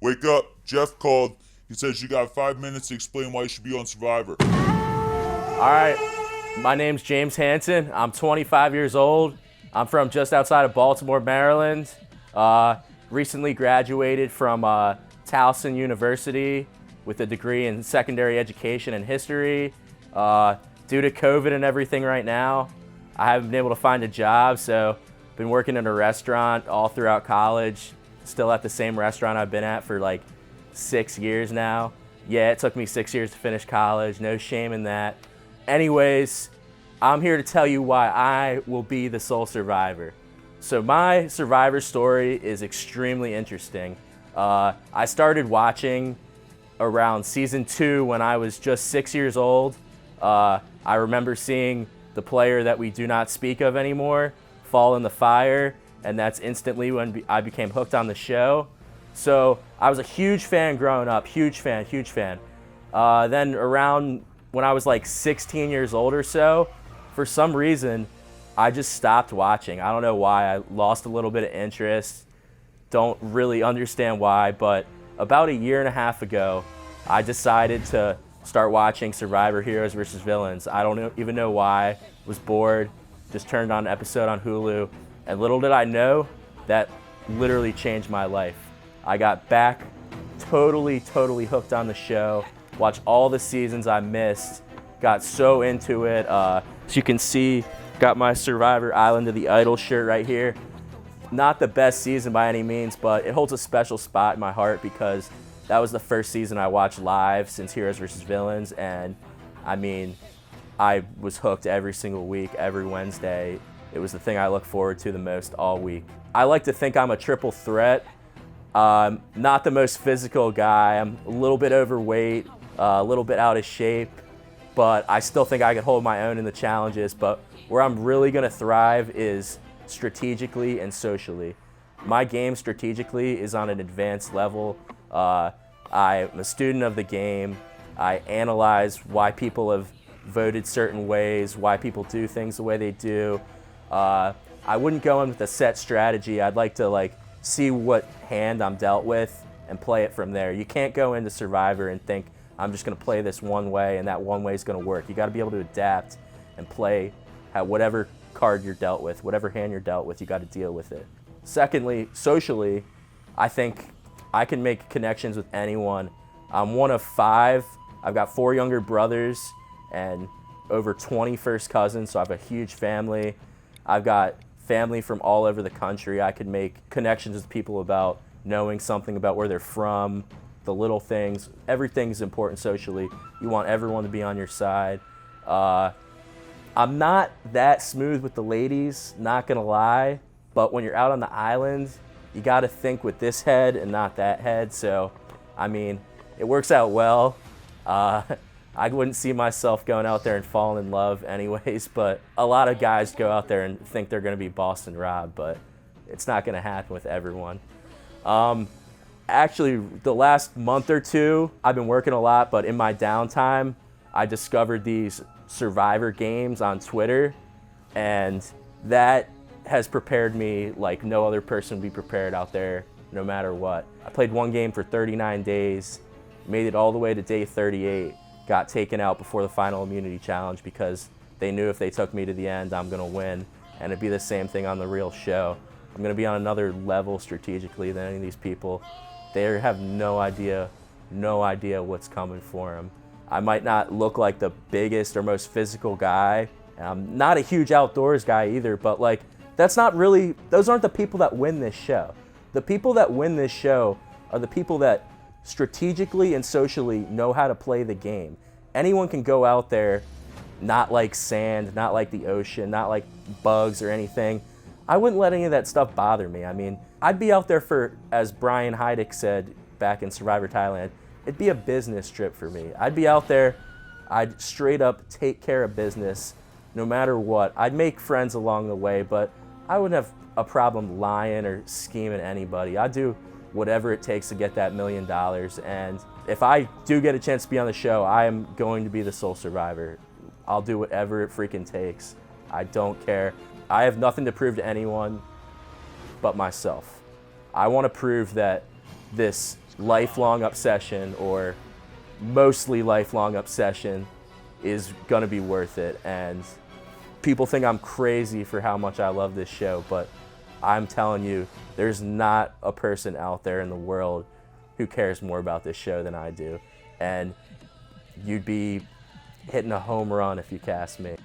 Wake up. Jeff called. He says you got 5 minutes to explain why you should be on Survivor. All right, my name's James Hanson. I'm 25 years old. I'm from just outside of Baltimore, Maryland. Recently graduated from Towson University with a degree in secondary education and history. Due to COVID and everything right now, I haven't been able to find a job, so been working in a restaurant all throughout college. Still at the same restaurant I've been at for like 6 years now. Yeah, it took me 6 years to finish college. No shame in that. Anyways, I'm here to tell you why I will be the sole survivor. So my survivor story is extremely interesting. I started watching around season 2 when I was just 6 years old. I remember seeing the player that we do not speak of anymore fall in the fire, and that's instantly when I became hooked on the show. So I was a huge fan growing up, huge fan. Then around when I was like 16 years old or so, for some reason, I just stopped watching. I don't know why. I lost a little bit of interest. Don't really understand why, but about a year and a half ago, I decided to start watching Survivor Heroes vs. Villains. I don't even know why. Was bored, just turned on an episode on Hulu, and little did I know that literally changed my life. I got back totally hooked on the show, watched all the seasons I missed, got so into it. As you can see, got my Survivor Island of the Idol shirt right here. Not the best season by any means, but it holds a special spot in my heart because that was the first season I watched live since Heroes vs. Villains, and I mean, I was hooked every single week, every Wednesday. It was the thing I look forward to the most all week. I like to think I'm a triple threat. Not the most physical guy. I'm a little bit overweight, a little bit out of shape, but I still think I could hold my own in the challenges. But where I'm really gonna thrive is strategically and socially. My game strategically is on an advanced level. I'm a student of the game. I analyze why people have voted certain ways, why people do things the way they do. I wouldn't go in with a set strategy. I'd like to see what hand I'm dealt with and play it from there. You can't go into Survivor and think, I'm just gonna play this one way and that one way is gonna work. You gotta be able to adapt and play whatever card you're dealt with, whatever hand you're dealt with, you gotta deal with it. Secondly, socially, I think I can make connections with anyone. I'm one of 5. I've got 4 younger brothers and over 20 first cousins, so I have a huge family. I've got family from all over the country. I could make connections with people about knowing something about where they're from, the little things. Everything's important socially. You want everyone to be on your side. I'm not that smooth with the ladies, not gonna lie, but when you're out on the island, you gotta think with this head and not that head, so, I mean, it works out well. I wouldn't see myself going out there and falling in love anyways, but a lot of guys go out there and think they're gonna be Boston Rob, but it's not gonna happen with everyone. Actually, the last month or two, I've been working a lot, but in my downtime, I discovered these Survivor games on Twitter, and that has prepared me like no other person would be prepared out there, no matter what. I played one game for 39 days, made it all the way to day 38, got taken out before the final immunity challenge because they knew if they took me to the end, I'm gonna win, and it'd be the same thing on the real show. I'm gonna be on another level strategically than any of these people. They have no idea what's coming for them. I might not look like the biggest or most physical guy. I'm not a huge outdoors guy either, but those aren't the people that win this show. The people that win this show are the people that strategically and socially know how to play the game. Anyone can go out there, not like sand, not like the ocean, not like bugs or anything. I wouldn't let any of that stuff bother me. I mean, I'd be out there for, as Brian Heidick said back in Survivor Thailand, it'd be a business trip for me. I'd be out there, I'd straight up take care of business no matter what. I'd make friends along the way, but I wouldn't have a problem lying or scheming anybody. I'd do whatever it takes to get that $1 million. And if I do get a chance to be on the show, I am going to be the sole survivor. I'll do whatever it freaking takes. I don't care. I have nothing to prove to anyone but myself. I want to prove that this lifelong obsession, or mostly lifelong obsession, is gonna be worth it. And people think I'm crazy for how much I love this show, but I'm telling you, there's not a person out there in the world who cares more about this show than I do. And you'd be hitting a home run if you cast me.